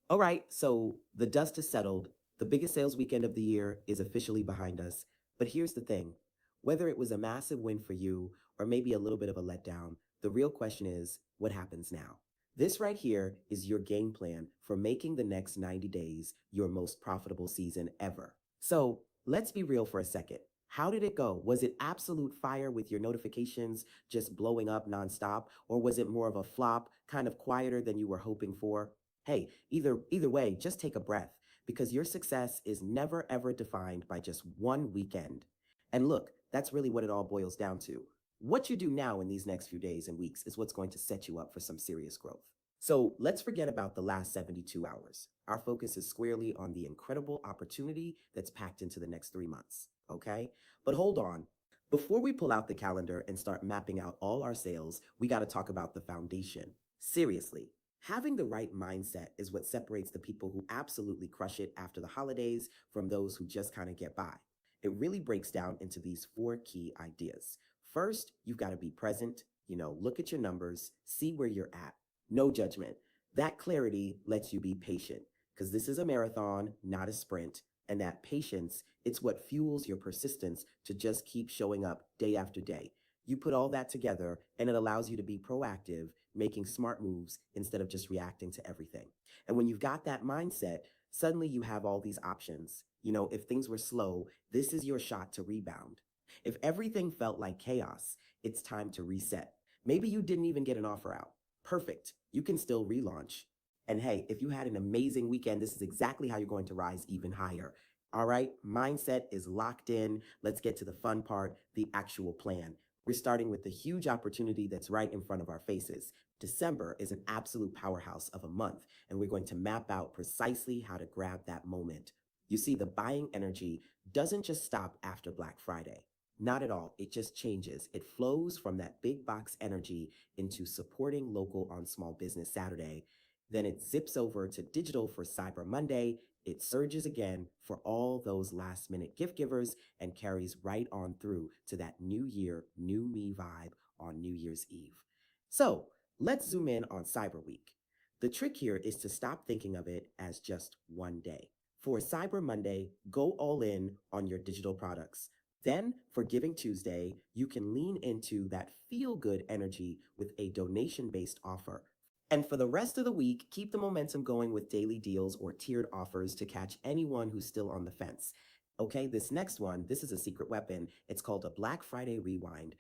All right, so the dust has settled. The biggest sales weekend of the year is officially behind us. But here's the thing, whether it was a massive win for you or maybe a little bit of a letdown, the real question is what happens now? This right here is your game plan for making the next 90 days your most profitable season ever. So let's be real for a second. How did it go? Was it absolute fire with your notifications just blowing up nonstop? Or was it more of a flop, kind of quieter than you were hoping for? Hey, either way, just take a breath because your success is never ever defined by just one weekend. And look, that's really what it all boils down to. What you do now in these next few days and weeks is what's going to set you up for some serious growth. So let's forget about the last 72 hours. Our focus is squarely on the incredible opportunity that's packed into the next 3 months, okay? But hold on. Before we pull out the calendar and start mapping out all our sales, we got to talk about the foundation. Seriously, having the right mindset is what separates the people who absolutely crush it after the holidays from those who just kind of get by. It really breaks down into these four key ideas. First, you've got to be present, look at your numbers, see where you're at. No judgment. That clarity lets you be patient because this is a marathon, not a sprint. And that patience, it's what fuels your persistence to just keep showing up day after day. You put all that together and it allows you to be proactive, making smart moves instead of just reacting to everything. And when you've got that mindset, suddenly you have all these options. If things were slow, this is your shot to rebound. If everything felt like chaos, it's time to reset. Maybe you didn't even get an offer out. Perfect. You can still relaunch. And hey, if you had an amazing weekend, this is exactly how you're going to rise even higher. All right, mindset is locked in. Let's get to the fun part, the actual plan. We're starting with the huge opportunity that's right in front of our faces. December is an absolute powerhouse of a month, and we're going to map out precisely how to grab that moment. You see, the buying energy doesn't just stop after Black Friday. Not at all. It just changes. It flows from that big box energy into supporting local on Small Business Saturday. Then it zips over to digital for Cyber Monday. It surges again for all those last minute gift givers and carries right on through to that new year, new me vibe on New Year's Eve. So let's zoom in on Cyber Week. The trick here is to stop thinking of it as just one day. For Cyber Monday, go all in on your digital products. Then for Giving Tuesday, you can lean into that feel good energy with a donation based offer. And for the rest of the week, keep the momentum going with daily deals or tiered offers to catch anyone who's still on the fence. Okay, this next one, this is a secret weapon. It's called a Black Friday Rewind.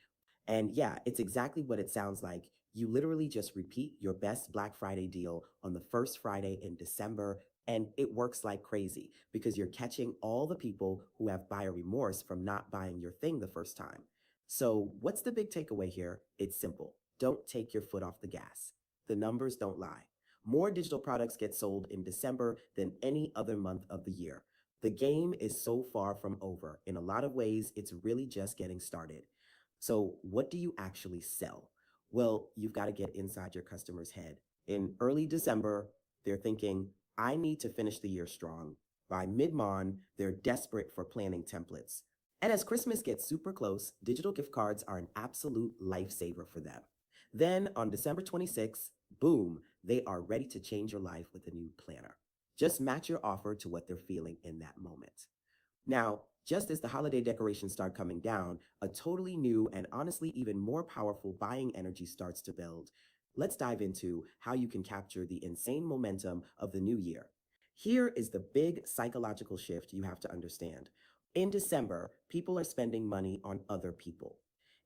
And yeah, it's exactly what it sounds like. You literally just repeat your best Black Friday deal on the first Friday in December, and it works like crazy because you're catching all the people who have buyer remorse from not buying your thing the first time. So, what's the big takeaway here? It's simple. Don't take your foot off the gas. The numbers don't lie. More digital products get sold in December than any other month of the year. The game is so far from over. In a lot of ways, it's really just getting started. So, what do you actually sell? Well, you've got to get inside your customer's head. In early December, they're thinking, I need to finish the year strong. By mid-mon, they're desperate for planning templates. And as Christmas gets super close, digital gift cards are an absolute lifesaver for them. Then on December 26th, boom, they are ready to change your life with a new planner. Just match your offer to what they're feeling in that moment. Now, just as the holiday decorations start coming down, a totally new and honestly even more powerful buying energy starts to build. Let's dive into how you can capture the insane momentum of the new year. Here is the big psychological shift you have to understand. In December, people are spending money on other people.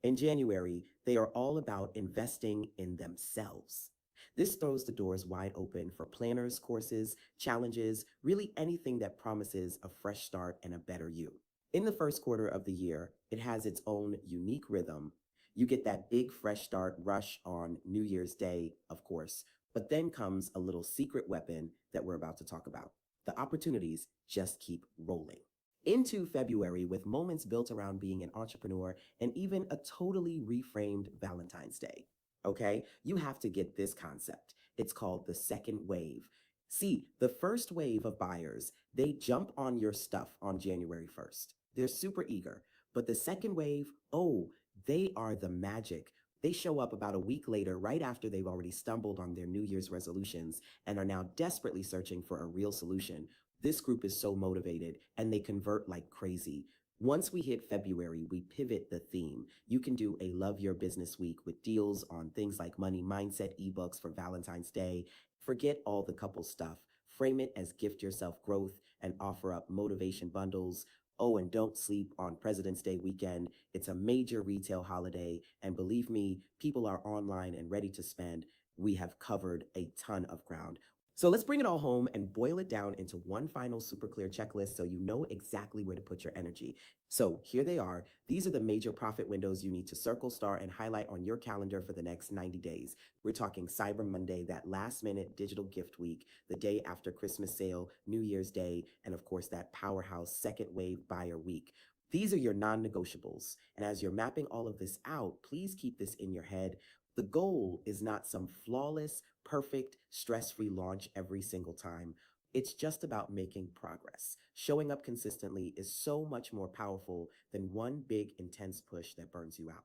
In January, they are all about investing in themselves. This throws the doors wide open for planners, courses, challenges, really anything that promises a fresh start and a better you. In the first quarter of the year, it has its own unique rhythm. You get that big fresh start rush on New Year's Day, of course, but then comes a little secret weapon that we're about to talk about. The opportunities just keep rolling. Into February with moments built around being an entrepreneur and even a totally reframed Valentine's Day. Okay, you have to get this concept. It's called the second wave. See, the first wave of buyers, they jump on your stuff on January 1st. They're super eager. But the second wave, oh, they are the magic. They show up about a week later, right after they've already stumbled on their New Year's resolutions and are now desperately searching for a real solution. This group is so motivated and they convert like crazy. Once we hit February, we pivot the theme. You can do a Love Your Business Week with deals on things like money mindset ebooks for Valentine's Day. Forget all the couple stuff. Frame it as gift yourself growth and offer up motivation bundles. Oh, and don't sleep on President's Day weekend. It's a major retail holiday, and believe me, people are online and ready to spend. We have covered a ton of ground. So let's bring it all home and boil it down into one final super clear checklist so you know exactly where to put your energy. So here they are. These are the major profit windows you need to circle, star, and highlight on your calendar for the next 90 days. We're talking Cyber Monday, that last minute digital gift week, the day after Christmas sale, New Year's Day, and of course, that powerhouse second wave buyer week. These are your non negotiables. And as you're mapping all of this out, please keep this in your head. The goal is not some flawless, perfect, stress free launch every single time. It's just about making progress. Showing up consistently is so much more powerful than one big, intense push that burns you out.